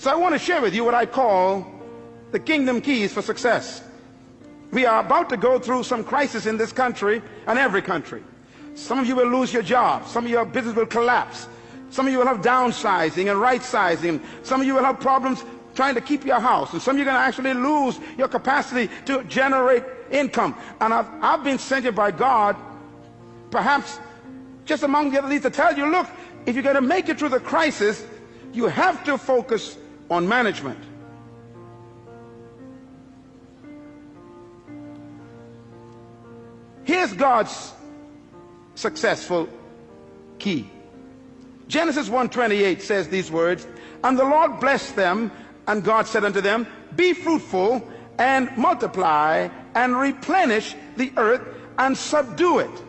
So I want to share with you what I call the kingdom keys for success. We are about to go through some crisis in this country and every country. Some of you will lose your job. Some of your business will collapse. Some of you will have downsizing and right-sizing. Some of you will have problems trying to keep your house. And some of you are going to actually lose your capacity to generate income. And I've been sent here by God, perhaps just among the other leaders, to tell you, look, if you're going to make it through the crisis, you have to focus on management. Here's God's successful key. Genesis 1:28 says these words, and the Lord blessed them, and God said unto them, be fruitful and multiply and replenish the earth and subdue it,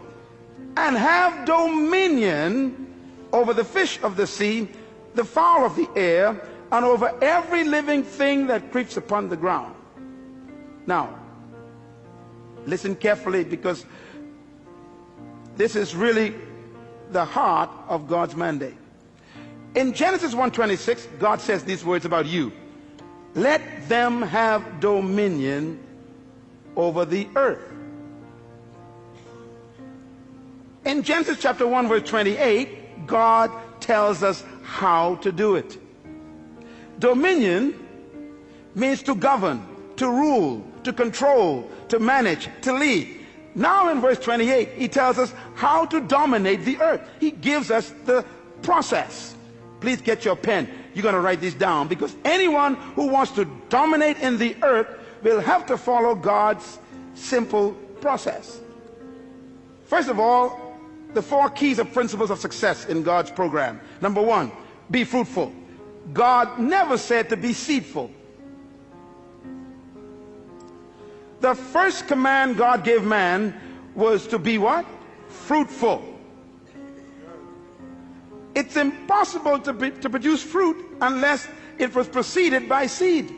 and have dominion over the fish of the sea, the fowl of the air, and over every living thing that creeps upon the ground. Now, listen carefully, because this is really the heart of God's mandate. In Genesis 1:26, God says these words about you. Let them have dominion over the earth. In Genesis chapter 1 verse 28, God tells us how to do it. Dominion means to govern, to rule, to control, to manage, to lead. Now in verse 28, he tells us how to dominate the earth. He gives us the process. Please get your pen. You're going to write this down, because anyone who wants to dominate in the earth will have to follow God's simple process. First of all, the 4 keys or principles of success in God's program. Number 1, be fruitful. God never said to be seedful. The first command God gave man was to be what? Fruitful. It's impossible to produce fruit unless it was preceded by seed.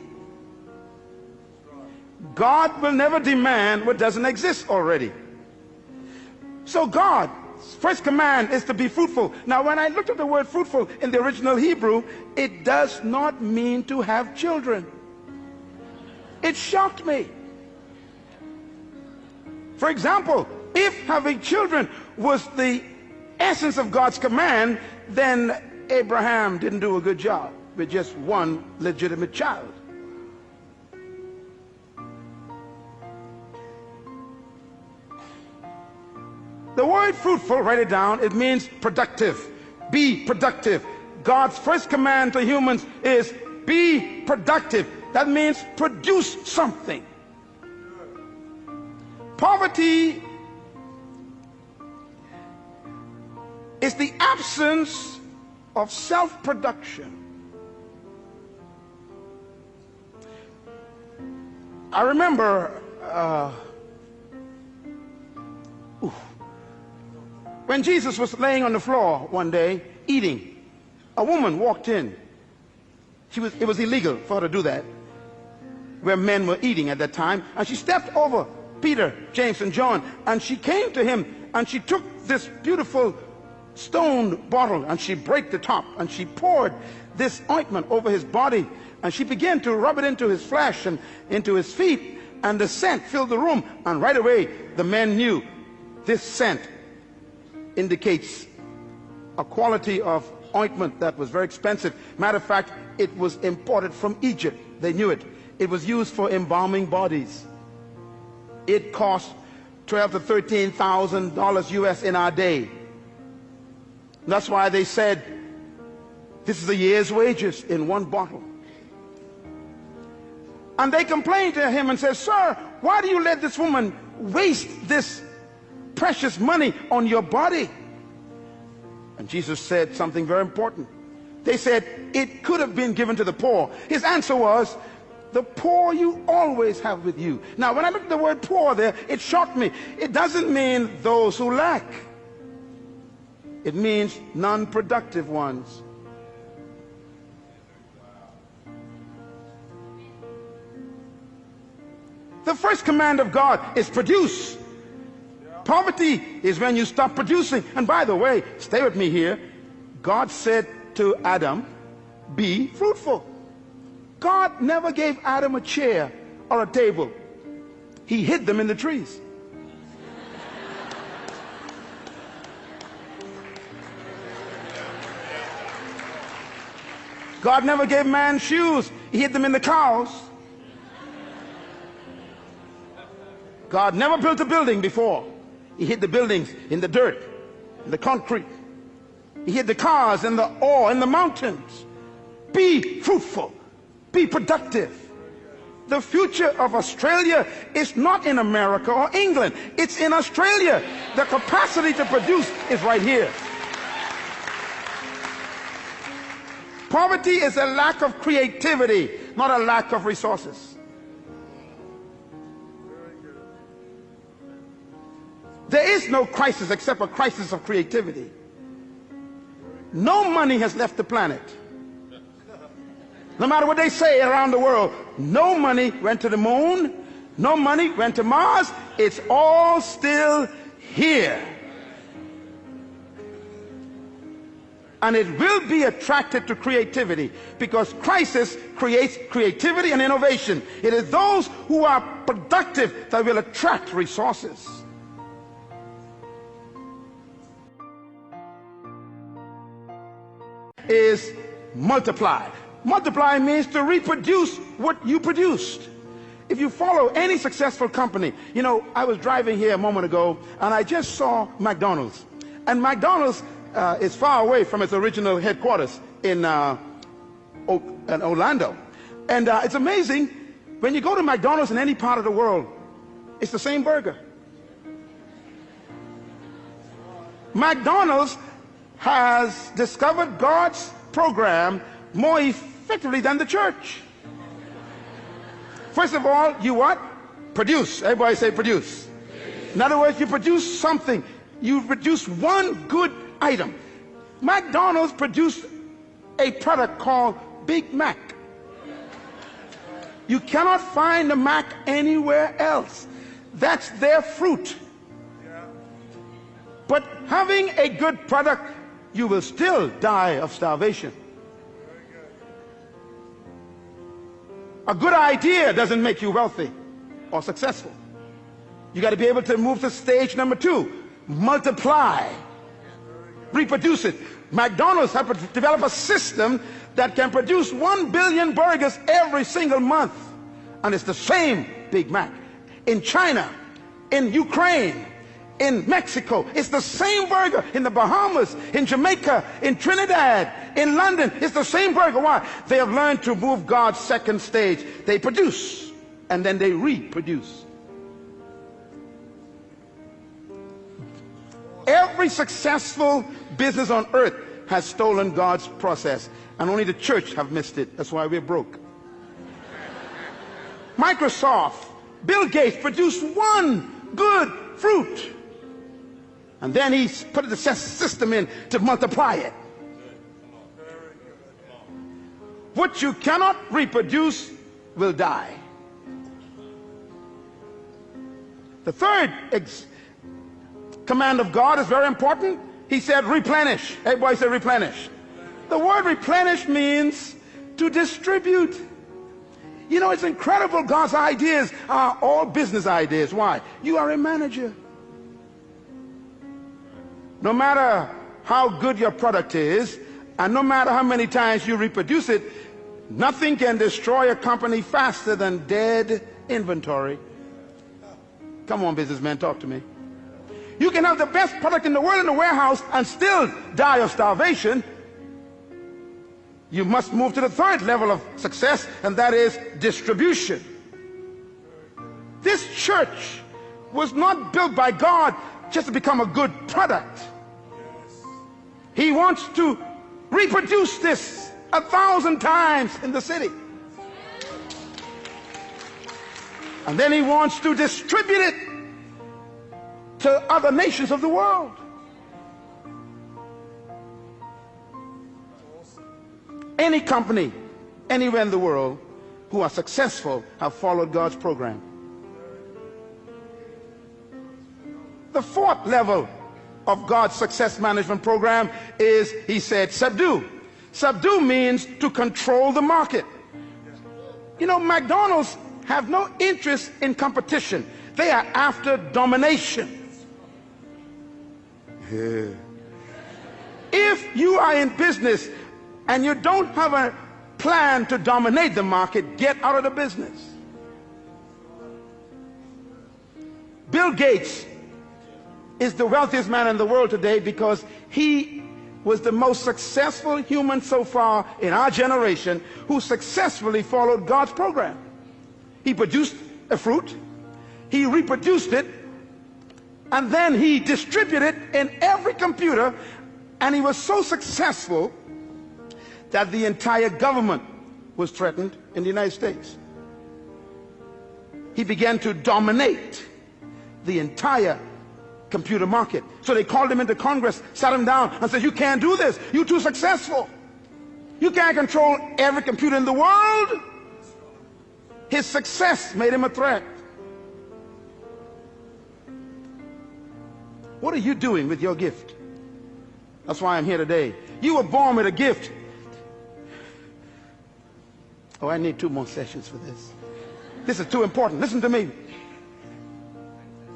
God will never demand what doesn't exist already. So God's first command is to be fruitful. Now, when I looked at the word fruitful in the original Hebrew, it does not mean to have children. It shocked me. For example, if having children was the essence of God's command, then Abraham didn't do a good job with just one legitimate child. The word fruitful, write it down, it means productive. Be productive. God's first command to humans is be productive. That means produce something. Poverty is the absence of self-production. I remember when Jesus was laying on the floor one day eating, a woman walked in. It was illegal for her to do that, where men were eating at that time, and she stepped over Peter, James, and John, and she came to him, and she took this beautiful stone bottle, and she broke the top, and she poured this ointment over his body, and she began to rub it into his flesh and into his feet, and the scent filled the room. And right away the men knew this scent indicates a quality of ointment that was very expensive. Matter of fact, it was imported from Egypt. They knew it. It was used for embalming bodies. It cost $12,000 to $13,000 US in our day. That's why they said this is a year's wages in one bottle. And they complained to him and said, sir, why do you let this woman waste this precious money on your body? And Jesus said something very important. They said it could have been given to the poor. His answer was, the poor you always have with you. Now, when I looked at the word poor there, it shocked me. It doesn't mean those who lack. It means non-productive ones. The first command of God is produce. Poverty is when you stop producing. And by the way, stay with me here. God said to Adam, be fruitful. God never gave Adam a chair or a table. He hid them in the trees. God never gave man shoes. He hid them in the cows. God never built a building before. He hid the buildings in the dirt, in the concrete. He hid the cars in the ore, in the mountains. Be fruitful. Be productive. The future of Australia is not in America or England. It's in Australia. The capacity to produce is right here. Poverty is a lack of creativity, not a lack of resources. There is no crisis except a crisis of creativity. No money has left the planet. No matter what they say around the world, no money went to the moon, no money went to Mars. It's all still here. And it will be attracted to creativity, because crisis creates creativity and innovation. It is those who are productive that will attract resources. Is multiplied. Multiply means to reproduce what you produced. If you follow any successful company, you know, I was driving here a moment ago and I just saw McDonald's. And McDonald's is far away from its original headquarters in Orlando. And it's amazing, when you go to McDonald's in any part of the world, it's the same burger. McDonald's has discovered God's program more effectively than the church. First of all, you what? Produce. Everybody say produce. In other words, you produce something. You produce one good item. McDonald's produced a product called Big Mac. You cannot find the Mac anywhere else. That's their fruit. But having a good product, you will still die of starvation. A good idea doesn't make you wealthy or successful. You got to be able to move to stage number 2. Multiply. Reproduce it. McDonald's have to develop a system that can produce 1 billion burgers every single month. And it's the same Big Mac. In China, in Ukraine, in Mexico, it's the same burger. In the Bahamas, in Jamaica, in Trinidad, in London, it's the same burger. Why? They have learned to move God's second stage. They produce and then they reproduce. Every successful business on earth has stolen God's process, and only the church have missed it. That's why we're broke. Microsoft, Bill Gates produced one good fruit, and then he put the system in to multiply it. What you cannot reproduce will die. The third command of God is very important. He said replenish. Everybody say replenish. The word replenish means to distribute. You know, it's incredible. God's ideas are all business ideas. Why? You are a manager. No matter how good your product is, and no matter how many times you reproduce it, nothing can destroy a company faster than dead inventory. Come on, businessmen, talk to me. You can have the best product in the world in the warehouse and still die of starvation. You must move to the third level of success, and that is distribution. This church was not built by God just to become a good product. He wants to reproduce this 1,000 times in the city. And then he wants to distribute it to other nations of the world. Any company, anywhere in the world, who are successful have followed God's program. The fourth level of God's success management program is, he said, subdue. Subdue means to control the market. You know, McDonald's have no interest in competition. They are after domination. Yeah. If you are in business and you don't have a plan to dominate the market, get out of the business. Bill Gates is the wealthiest man in the world today because he was the most successful human so far in our generation who successfully followed God's program. He produced a fruit, he reproduced it, and then he distributed it in every computer, and he was so successful that the entire government was threatened in the United States. He began to dominate the entire computer market. So they called him into Congress, sat him down, and said, "You can't do this. You're too successful. You can't control every computer in the world." His success made him a threat. What are you doing with your gift? That's why I'm here today. You were born with a gift. Oh, I need 2 more sessions for this. This is too important. Listen to me.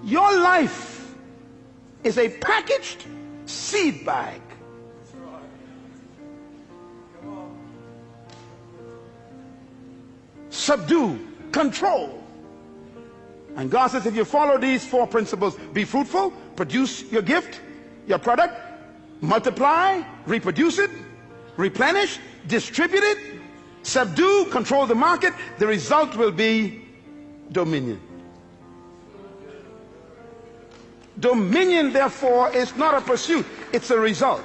Your life is a packaged seed bag. Subdue, control. And God says if you follow these 4 principles, be fruitful, produce your gift, your product, multiply, reproduce it, replenish, distribute it, subdue, control the market, the result will be dominion. Dominion, therefore, is not a pursuit, it's a result.